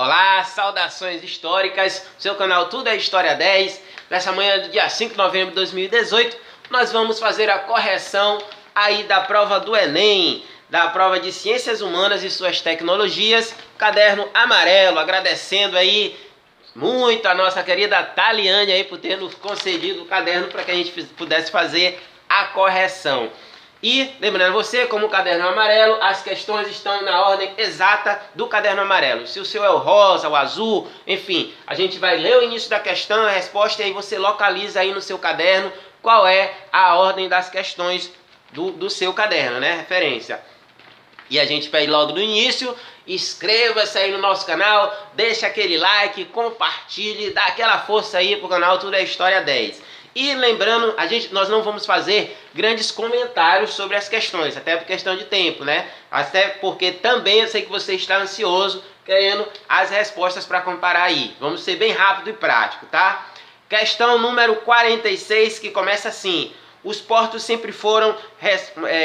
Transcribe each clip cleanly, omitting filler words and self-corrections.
Olá, saudações históricas, seu canal Tudo é História 10. Nessa manhã do dia 5 de novembro de 2018, nós vamos fazer a correção aí da prova do Enem, da prova de Ciências Humanas e suas Tecnologias, caderno amarelo, agradecendo aí muito a nossa querida Taliane aí por ter nos concedido o caderno para que a gente pudesse fazer a correção. E lembrando você, como o caderno é amarelo, as questões estão na ordem exata do caderno amarelo. Se o seu é o rosa, o azul, enfim, a gente vai ler o início da questão, a resposta, e aí você localiza aí no seu caderno qual é a ordem das questões do seu caderno, né? Referência. E a gente pede logo no início, inscreva-se aí no nosso canal, deixa aquele like, compartilhe, dá aquela força aí pro canal Tudo é História 10. E lembrando, nós não vamos fazer grandes comentários sobre as questões, até por questão de tempo, né? Até porque também eu sei que você está ansioso, querendo as respostas para comparar aí. Vamos ser bem rápido e prático, tá? Questão número 46, que começa assim: os portos sempre foram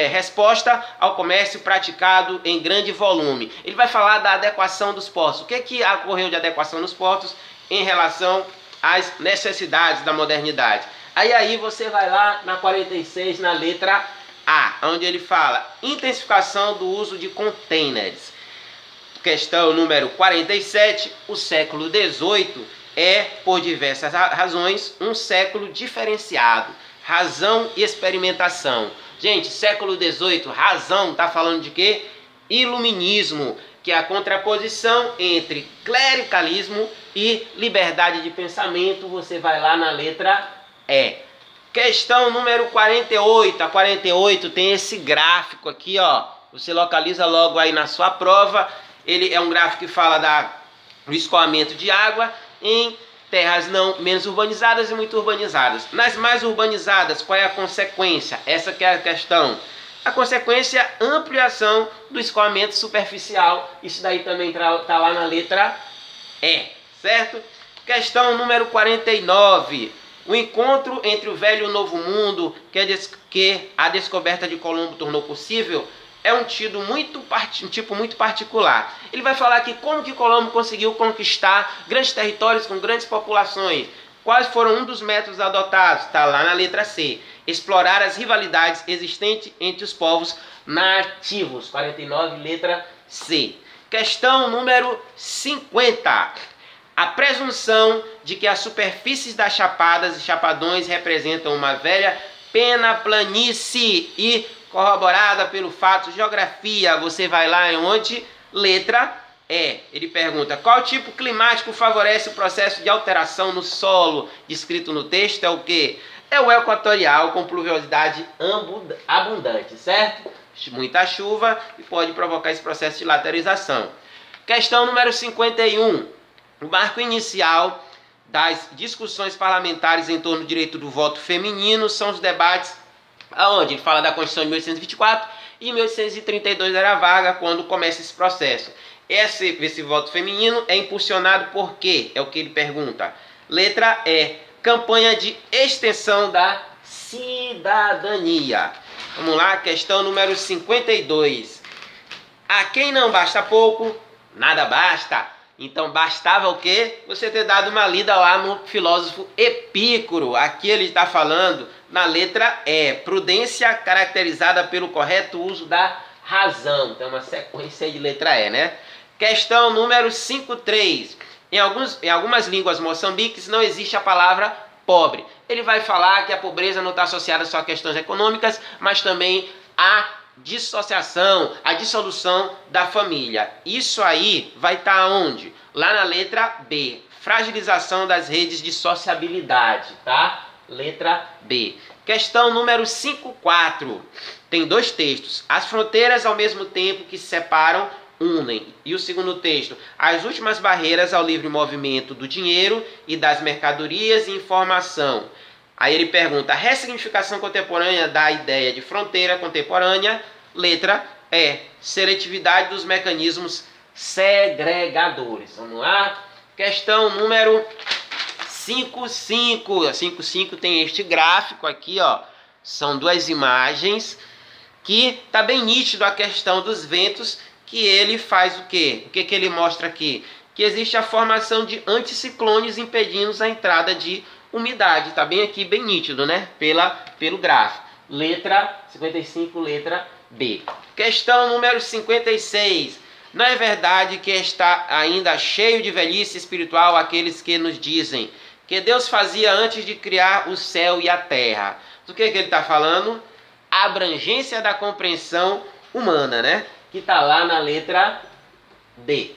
resposta ao comércio praticado em grande volume. Ele vai falar da adequação dos portos. O que ocorreu de adequação dos portos em relação às necessidades da modernidade? Aí você vai lá na 46, na letra A, onde ele fala intensificação do uso de containers. Questão número 47, o século XVIII é, por diversas razões, um século diferenciado. Razão e experimentação. Gente, século XVIII, razão, está falando de quê? Iluminismo, que é a contraposição entre clericalismo e liberdade de pensamento. Você vai lá na letra E. Questão número 48. A 48 tem esse gráfico aqui, ó. Você localiza logo aí na sua prova. Ele é um gráfico que fala do escoamento de água em terras não menos urbanizadas e muito urbanizadas. Nas mais urbanizadas, qual é a consequência? Essa que é a questão. A consequência é a ampliação do escoamento superficial. Isso daí também está lá na letra E, certo? Questão número 49. O encontro entre o velho e o novo mundo, que a descoberta de Colombo tornou possível, é um tipo muito particular. Ele vai falar aqui como que Colombo conseguiu conquistar grandes territórios com grandes populações. Quais foram um dos métodos adotados? Está lá na letra C. Explorar as rivalidades existentes entre os povos nativos. 49, letra C. Questão número 50. A presunção de que as superfícies das chapadas e chapadões representam uma velha penaplanície e corroborada pelo fato geografia. Você vai lá em onde? Letra E. Ele pergunta: qual tipo climático favorece o processo de alteração no solo? Descrito no texto é o quê? É o equatorial, com pluviosidade abundante, certo? Muita chuva e pode provocar esse processo de laterização. Questão número 51. O marco inicial das discussões parlamentares em torno do direito do voto feminino são os debates aonde ele fala da Constituição de 1824 e 1832 era vaga quando começa esse processo. Esse voto feminino é impulsionado por quê? É o que ele pergunta. Letra E. Campanha de extensão da cidadania. Vamos lá, questão número 52. A quem não basta pouco, nada basta. Então bastava o quê? Você ter dado uma lida lá no filósofo Epícoro. Aqui ele está falando na letra E. Prudência caracterizada pelo correto uso da razão. Então uma sequência de letra E, né? Questão número 53. Em algumas línguas moçambiques não existe a palavra pobre. Ele vai falar que a pobreza não está associada só a questões econômicas, mas também a dissociação, a dissolução da família. Isso aí vai estar onde? Lá na letra B. Fragilização das redes de sociabilidade, tá? Letra B. Questão número 54. Tem dois textos. As fronteiras ao mesmo tempo que se separam unem. E o segundo texto, as últimas barreiras ao livre movimento do dinheiro e das mercadorias e informação. Aí ele pergunta: a ressignificação contemporânea da ideia de fronteira contemporânea. Letra E. Seletividade dos mecanismos segregadores. Vamos lá. Questão número 55. A 55 tem este gráfico aqui, ó. São duas imagens que tá bem nítido a questão dos ventos, que ele faz o quê? O que ele mostra aqui? que existe a formação de anticiclones impedindo a entrada de umidade. Está bem aqui, bem nítido, né? Pelo gráfico. Letra 55, letra B. Questão número 56. Não é verdade que está ainda cheio de velhice espiritual aqueles que nos dizem que Deus fazia antes de criar o céu e a terra? Do que ele está falando? A abrangência da compreensão humana, né? Que está lá na letra D.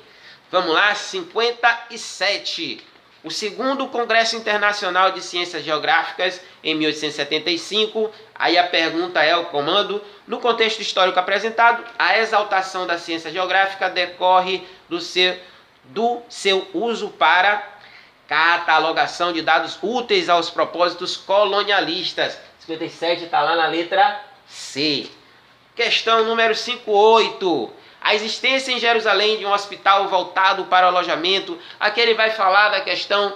Vamos lá, 57. O segundo Congresso Internacional de Ciências Geográficas, em 1875. Aí a pergunta é o comando. No contexto histórico apresentado, a exaltação da ciência geográfica decorre do seu uso para catalogação de dados úteis aos propósitos colonialistas. 57 está lá na letra C. Questão número 58. A existência em Jerusalém de um hospital voltado para o alojamento. Aqui ele vai falar da questão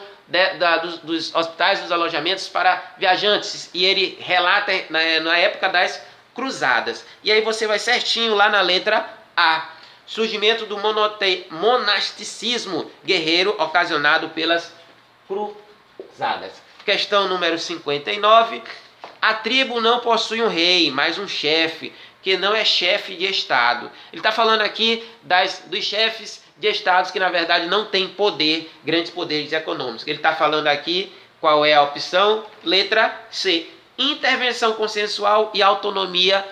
dos hospitais, dos alojamentos para viajantes. E ele relata na época das cruzadas. E aí você vai certinho lá na letra A. Surgimento do monasticismo guerreiro ocasionado pelas cruzadas. Questão número 59. A tribo não possui um rei, mas um chefe, que não é chefe de Estado. Ele está falando aqui dos chefes de Estados que, na verdade, não têm poder, grandes poderes econômicos. Ele está falando aqui, qual é a opção? Letra C. Intervenção consensual e autonomia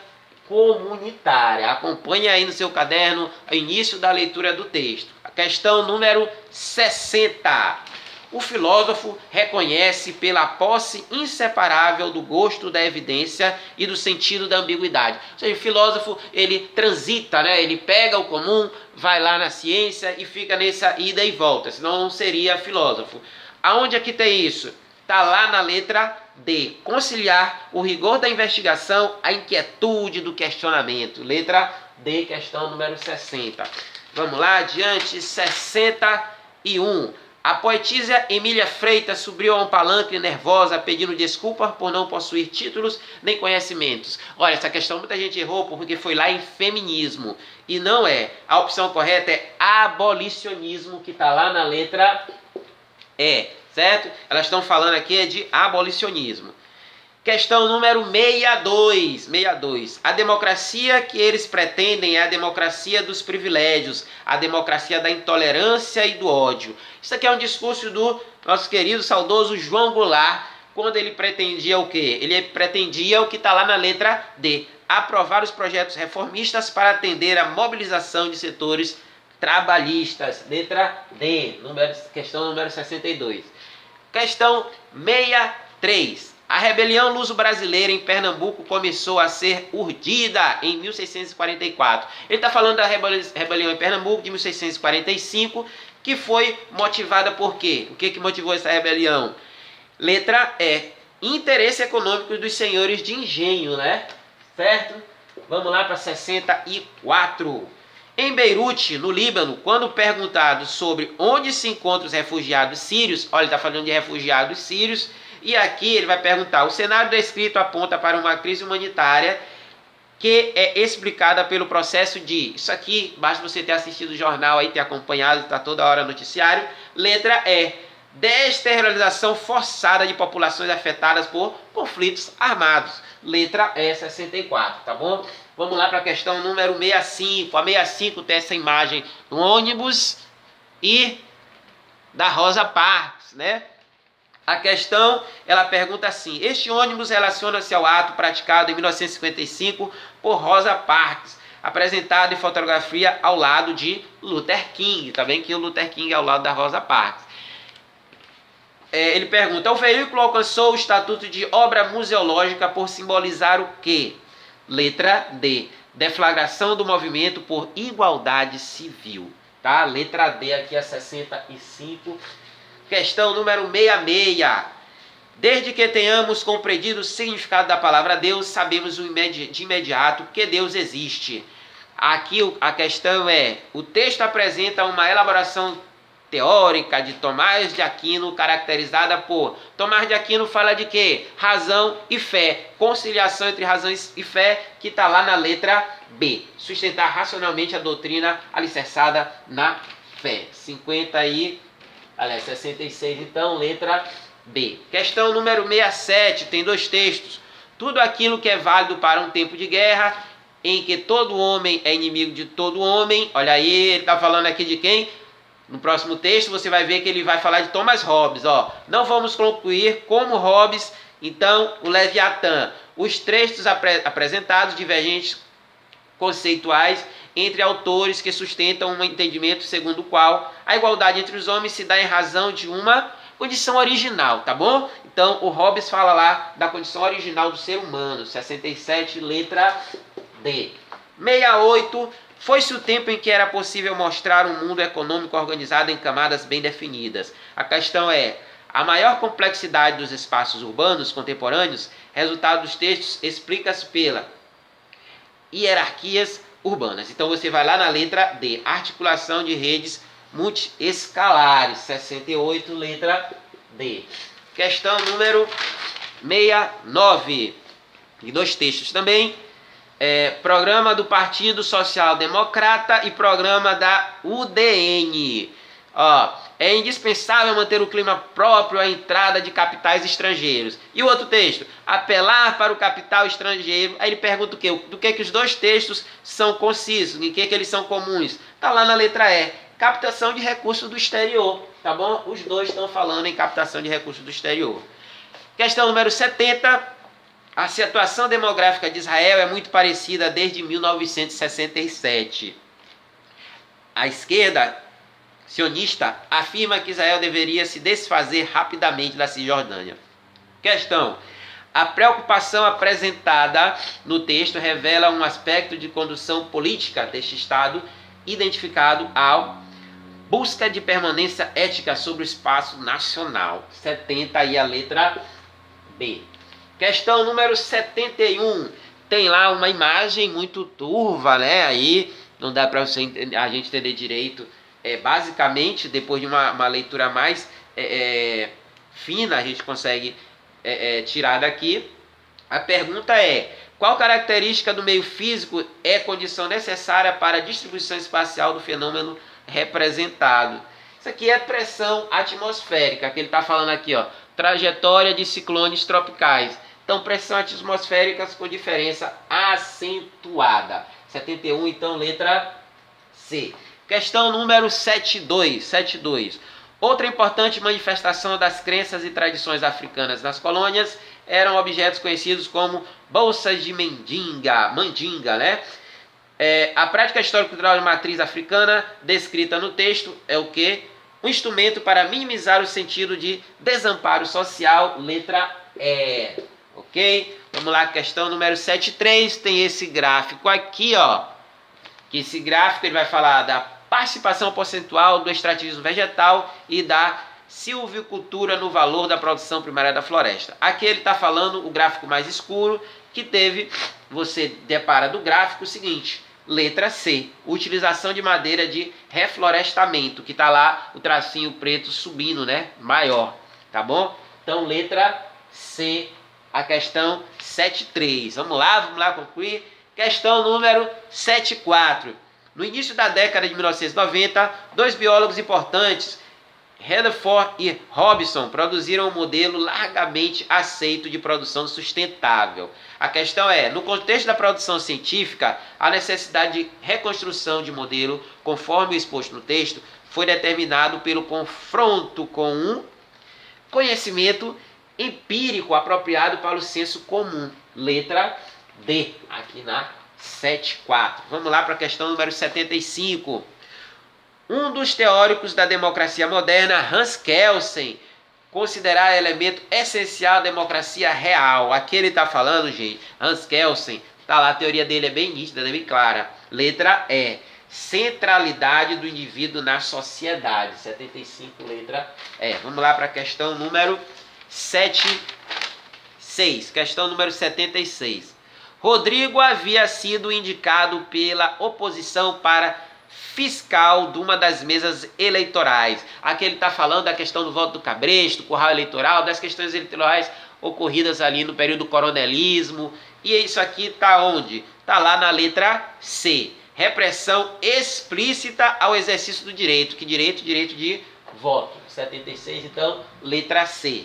comunitária. Acompanhe aí no seu caderno o início da leitura do texto. A questão número 60. O filósofo reconhece pela posse inseparável do gosto da evidência e do sentido da ambiguidade. Ou seja, o filósofo, ele transita, né? Ele pega o comum, vai lá na ciência e fica nessa ida e volta, senão não seria filósofo. Aonde é que tem isso? Está lá na letra D. Conciliar o rigor da investigação, a inquietude do questionamento. Letra D, questão número 60. Vamos lá, adiante, 61. A poetisa Emília Freitas subiu a um palanque nervosa, pedindo desculpas por não possuir títulos nem conhecimentos. Olha, essa questão muita gente errou porque foi lá em feminismo. E não é. A opção correta é abolicionismo, que está lá na letra E, certo? Elas estão falando aqui de abolicionismo. Questão número 62. A democracia que eles pretendem é a democracia dos privilégios, a democracia da intolerância e do ódio. Isso aqui é um discurso do nosso querido, saudoso João Goulart, quando ele pretendia o quê? Ele pretendia o que está lá na letra D, aprovar os projetos reformistas para atender à mobilização de setores trabalhistas. Letra D, questão número 62. Questão 63. A rebelião luso-brasileira em Pernambuco começou a ser urdida em 1644. Ele está falando da rebelião em Pernambuco de 1645, que foi motivada por quê? O que motivou essa rebelião? Letra E. Interesse econômico dos senhores de engenho, né? Certo? Vamos lá para 64. Em Beirute, no Líbano, quando perguntado sobre onde se encontram os refugiados sírios, olha, ele está falando de refugiados sírios, e aqui ele vai perguntar, o cenário descrito aponta para uma crise humanitária que é explicada pelo processo de... Isso aqui, basta você ter assistido o jornal aí, ter acompanhado, está toda hora noticiário. Letra E. Desterritorialização forçada de populações afetadas por conflitos armados. Letra E, 64, tá bom? Vamos lá para a questão número 65. A 65 tem essa imagem do ônibus e da Rosa Parks, né? A questão, ela pergunta assim, este ônibus relaciona-se ao ato praticado em 1955 por Rosa Parks, apresentado em fotografia ao lado de Luther King. Tá bem que o Luther King é ao lado da Rosa Parks. Ele pergunta, o veículo alcançou o estatuto de obra museológica por simbolizar o quê? Letra D, deflagração do movimento por igualdade civil. Tá? Letra D aqui é 65. Questão número 66. Desde que tenhamos compreendido o significado da palavra Deus, sabemos de imediato que Deus existe. Aqui a questão é, o texto apresenta uma elaboração teórica de Tomás de Aquino, caracterizada por... Tomás de Aquino fala de quê? Razão e fé. Conciliação entre razão e fé, que está lá na letra B. Sustentar racionalmente a doutrina alicerçada na fé. 50 aí, aliás, 66 então, letra B. Questão número 67, tem dois textos. Tudo aquilo que é válido para um tempo de guerra, em que todo homem é inimigo de todo homem. Olha aí, ele está falando aqui de quem? No próximo texto você vai ver que ele vai falar de Thomas Hobbes. Ó, não vamos concluir como Hobbes, então, o Leviatã. Os textos apresentados, divergentes conceituais entre autores que sustentam um entendimento segundo o qual a igualdade entre os homens se dá em razão de uma condição original, tá bom? Então, o Hobbes fala lá da condição original do ser humano. 67, letra D. 68. Foi-se o tempo em que era possível mostrar um mundo econômico organizado em camadas bem definidas. A questão é: a maior complexidade dos espaços urbanos contemporâneos, resultado dos textos, explica-se pela hierarquias urbanas. Então você vai lá na letra D, articulação de redes multiescalares. 68, letra D. Questão número 69. E dois textos também. Programa do Partido Social Democrata e programa da UDN. Ó, é indispensável manter o clima próprio à entrada de capitais estrangeiros. E o outro texto? Apelar para o capital estrangeiro. Aí ele pergunta o quê? Do que os dois textos são concisos? Em que eles são comuns? Está lá na letra E. Captação de recursos do exterior. Tá bom? Os dois estão falando em captação de recursos do exterior. Questão número 70. A situação demográfica de Israel é muito parecida desde 1967. A esquerda sionista afirma que Israel deveria se desfazer rapidamente da Cisjordânia. Questão: a preocupação apresentada no texto revela um aspecto de condução política deste Estado identificado ao busca de permanência ética sobre o espaço nacional. 70 aí a letra B. Questão número 71. Tem lá uma imagem muito turva, né? Aí não dá para a gente entender direito. Basicamente, depois de uma leitura mais fina, a gente consegue tirar daqui. A pergunta é: qual característica do meio físico é condição necessária para a distribuição espacial do fenômeno representado? Isso aqui é pressão atmosférica, que ele está falando aqui, ó, trajetória de ciclones tropicais. Então, pressão atmosférica com diferença acentuada. 71, então, letra C. Questão número 72. Outra importante manifestação das crenças e tradições africanas nas colônias eram objetos conhecidos como bolsas de mandinga, né? A prática histórico-cultural de matriz africana descrita no texto é o quê? Um instrumento para minimizar o sentido de desamparo social, letra E. Ok? Vamos lá, questão número 73, tem esse gráfico aqui, ó. Que esse gráfico ele vai falar da participação percentual do extrativismo vegetal e da silvicultura no valor da produção primária da floresta. Aqui ele está falando o gráfico mais escuro, que teve, você depara do gráfico o seguinte, letra C, utilização de madeira de reflorestamento, que está lá o tracinho preto subindo, né, maior, tá bom? Então, letra C, a questão 73. Vamos lá concluir. Questão número 74. No início da década de 1990, dois biólogos importantes, Rutherford e Robinson, produziram um modelo largamente aceito de produção sustentável. A questão é: no contexto da produção científica, a necessidade de reconstrução de modelo, conforme exposto no texto, foi determinado pelo confronto com um conhecimento empírico apropriado para o senso comum. Letra D, aqui na 74. Vamos lá para a questão número 75. Um dos teóricos da democracia moderna, Hans Kelsen, considerar elemento essencial da democracia real. Aqui ele está falando, gente, Hans Kelsen, tá lá, a teoria dele é bem nítida, bem clara. Letra E, centralidade do indivíduo na sociedade. 75, letra E. Vamos lá para a questão número 76. Questão número 76. Rodrigo havia sido indicado pela oposição para fiscal de uma das mesas eleitorais. Aqui ele está falando da questão do voto do cabresto, do curral eleitoral, das questões eleitorais ocorridas ali no período do coronelismo. E isso aqui está onde? Está lá na letra C. repressão explícita ao exercício do direito. Que direito? Direito de voto. 76, então, letra C.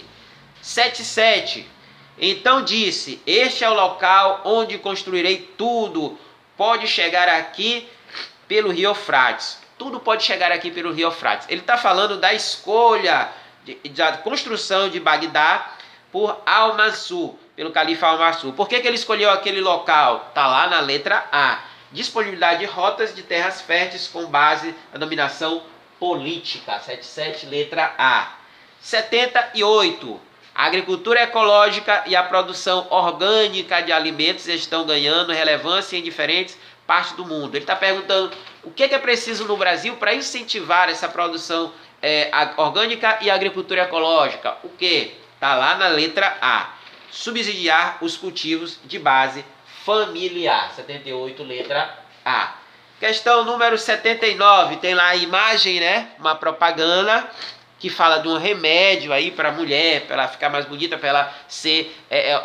77. Então disse: este é o local onde construirei tudo. Pode chegar aqui pelo rio Eufrates. Tudo pode chegar aqui pelo rio Eufrates. Ele está falando da escolha, da construção de Bagdá por Al-Mansur, pelo califa Al-Mansur. Por que ele escolheu aquele local? Está lá na letra A. Disponibilidade de rotas de terras férteis com base na dominação política. 77, letra A. 78. A agricultura ecológica e a produção orgânica de alimentos estão ganhando relevância em diferentes partes do mundo. Ele está perguntando o que é preciso no Brasil para incentivar essa produção orgânica e agricultura ecológica. O que? Está lá na letra A. Subsidiar os cultivos de base familiar. 78, letra A. Questão número 79. Tem lá a imagem, né? Uma propaganda que fala de um remédio aí para a mulher, para ela ficar mais bonita, para ela ser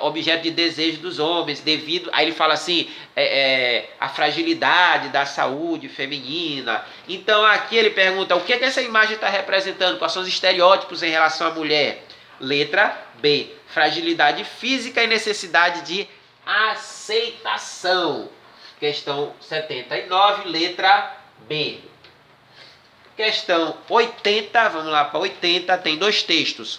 objeto de desejo dos homens, devido... Aí ele fala assim, a fragilidade da saúde feminina. Então aqui ele pergunta, o que essa imagem está representando? Quais são os estereótipos em relação à mulher? Letra B, fragilidade física e necessidade de aceitação. Questão 79, letra B. Questão 80, vamos lá para 80, tem dois textos.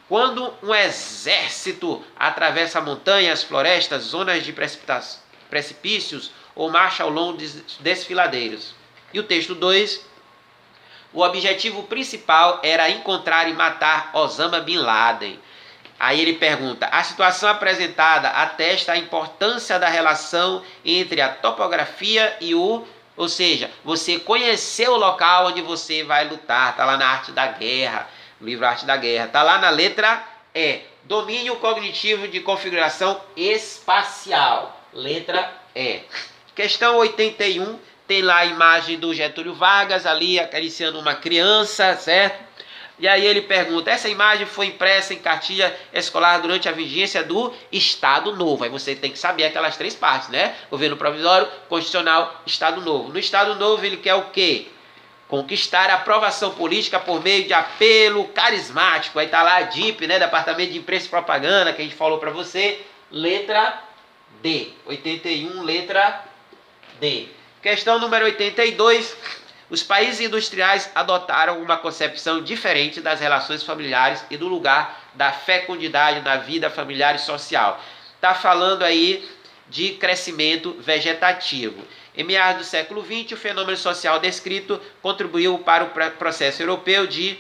Quando um exército atravessa montanhas, florestas, zonas de precipícios ou marcha ao longo de desfiladeiros. E o texto 2, o objetivo principal era encontrar e matar Osama Bin Laden. Aí ele pergunta, a situação apresentada atesta a importância da relação entre a topografia e ou seja, você conhecer o local onde você vai lutar. Está lá na Arte da Guerra, no livro Arte da Guerra. Está lá na letra E. Domínio cognitivo de configuração espacial. Letra E. Questão 81. Tem lá a imagem do Getúlio Vargas ali acariciando uma criança, certo? E aí ele pergunta, essa imagem foi impressa em cartilha escolar durante a vigência do Estado Novo. Aí você tem que saber aquelas três partes, né? Governo provisório, constitucional, Estado Novo. No Estado Novo ele quer o quê? Conquistar a aprovação política por meio de apelo carismático. Aí tá lá a DIP, né? Departamento de Imprensa e Propaganda, que a gente falou para você. Letra D. 81, letra D. Questão número 82. Os países industriais adotaram uma concepção diferente das relações familiares e do lugar da fecundidade na vida familiar e social. Está falando aí de crescimento vegetativo. Em meados do século XX, o fenômeno social descrito contribuiu para o processo europeu de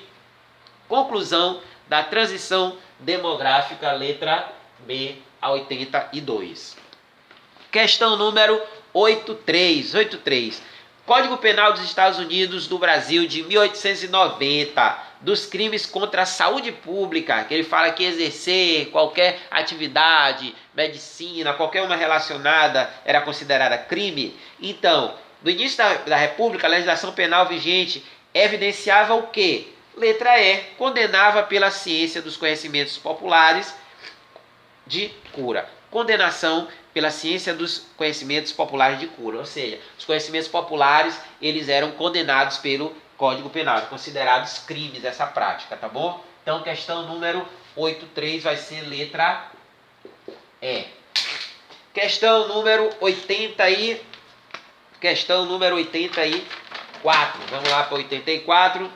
conclusão da transição demográfica, letra B, a 82. Questão número 83. Código Penal dos Estados Unidos do Brasil de 1890, dos crimes contra a saúde pública, que ele fala que exercer qualquer atividade, medicina, qualquer uma relacionada era considerada crime. Então, no início da República, a legislação penal vigente evidenciava o quê? Letra E, condenava pela ciência dos conhecimentos populares de cura. Condenação pela ciência dos conhecimentos populares de cura. Ou seja, os conhecimentos populares, eles eram condenados pelo Código Penal, considerados crimes essa prática, tá bom? Então, questão número 83 vai ser letra E. Questão número 84. Vamos lá para 84.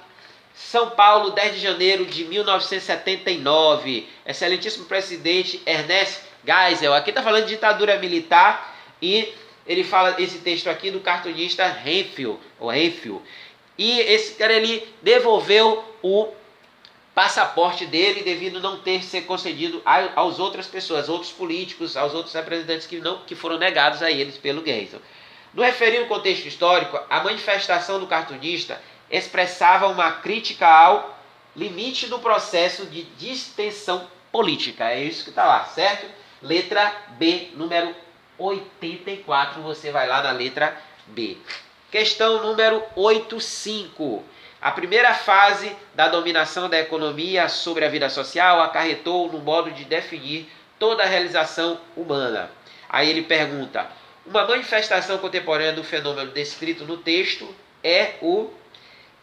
São Paulo, 10 de janeiro de 1979. Excelentíssimo presidente Ernesto Geisel, aqui está falando de ditadura militar e ele fala esse texto aqui do cartunista Renfield. E esse cara, ele devolveu o passaporte dele devido não ter sido concedido às outras pessoas, outros políticos, aos outros representantes que foram negados a eles pelo Geisel. No referido contexto histórico, a manifestação do cartunista expressava uma crítica ao limite do processo de distensão política. É isso que está lá, certo? Letra B, número 84, você vai lá na letra B. Questão número 85. A primeira fase da dominação da economia sobre a vida social acarretou no modo de definir toda a realização humana. Aí ele pergunta, Uma manifestação contemporânea do fenômeno descrito no texto é o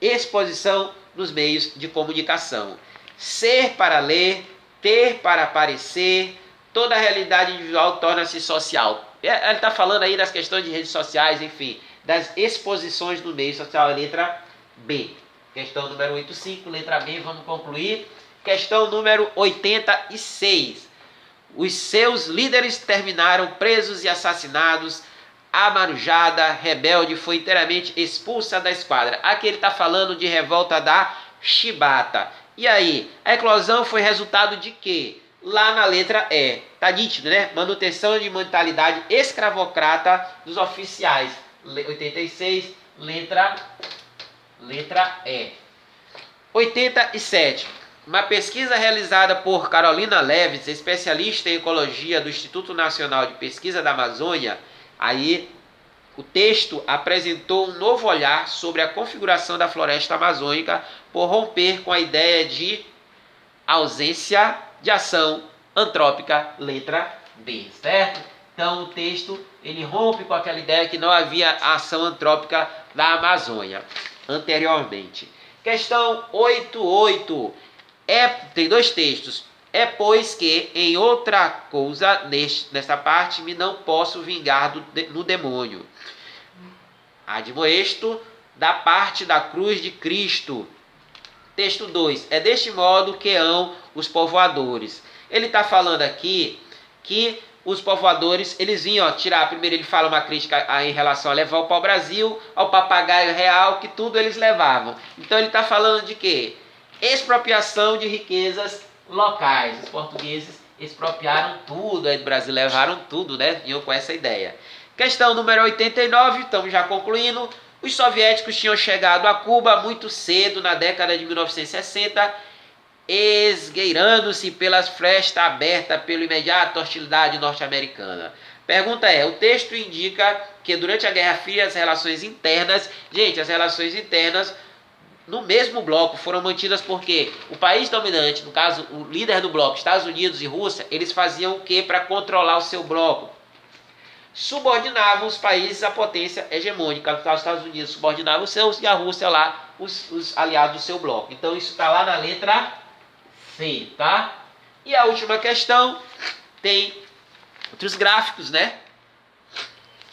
exposição nos meios de comunicação. Ser para ler, ter para aparecer, toda a realidade individual torna-se social. Ele está falando aí das questões de redes sociais, enfim, das exposições no meio social, letra B. Questão número 85, letra B, vamos concluir. Questão número 86. Os seus líderes terminaram presos e assassinados. A marujada rebelde foi inteiramente expulsa da esquadra. Aqui ele está falando de revolta da Chibata. E aí, a eclosão foi resultado de quê? Lá na letra E. Tá nítido, né? Manutenção de mentalidade escravocrata dos oficiais. 86, letra E. 87. Uma pesquisa realizada por Carolina Leves, especialista em ecologia do Instituto Nacional de Pesquisa da Amazônia, aí o texto apresentou um novo olhar sobre a configuração da floresta amazônica por romper com a ideia de ausência de ação antrópica, letra B, certo? Então o texto ele rompe com aquela ideia que não havia ação antrópica da Amazônia anteriormente. Questão 88. Tem dois textos. É pois que em outra coisa, nesta parte, me não posso vingar no demônio. Admoesto da parte da cruz de Cristo. Texto 2. É deste modo que hão os povoadores. Ele está falando aqui que os povoadores, eles vinham tirar, primeiro ele fala uma crítica em relação a levar o pau-brasil, ao papagaio real, que tudo eles levavam. Então ele está falando de quê? Expropriação de riquezas locais. Os portugueses expropriaram tudo aí do Brasil, levaram tudo, né? Vinham com essa ideia. Questão número 89, estamos já concluindo. Os soviéticos tinham chegado a Cuba muito cedo, na década de 1960, esgueirando-se pelas frestas abertas pela imediata hostilidade norte-americana. Pergunta é, o texto indica que durante a Guerra Fria as relações internas, as relações internas no mesmo bloco foram mantidas porque o país dominante, no caso o líder do bloco, Estados Unidos e Rússia, eles faziam o que para controlar o seu bloco? Subordinavam os países à potência hegemônica. No caso, os Estados Unidos subordinavam os seus e a Rússia lá, os aliados do seu bloco. Então isso está lá na letra C, tá? E a última questão tem outros gráficos, né?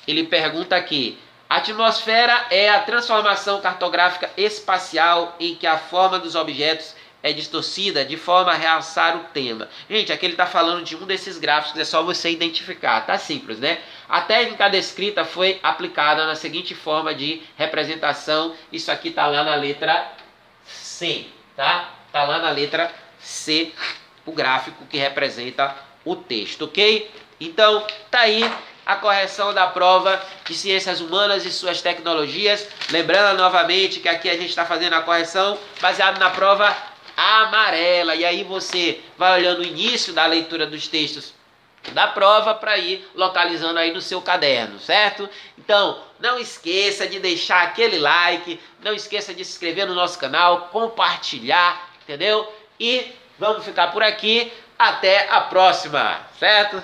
Ele pergunta aqui: a atmosfera é a transformação cartográfica espacial em que a forma dos objetos é distorcida de forma a realçar o tema. Gente, aqui ele está falando de um desses gráficos, é só você identificar, tá simples, né? A técnica descrita foi aplicada na seguinte forma de representação. Isso aqui está lá na letra C, tá? Está lá na letra C, o gráfico que representa o texto, ok? Então, tá aí a correção da prova de Ciências Humanas e suas tecnologias. Lembrando novamente que aqui a gente está fazendo a correção baseado na prova amarela. E aí você vai olhando o início da leitura dos textos da prova para ir localizando aí no seu caderno, certo? Então, não esqueça de deixar aquele like, não esqueça de se inscrever no nosso canal, compartilhar, entendeu? E vamos ficar por aqui, até a próxima, certo?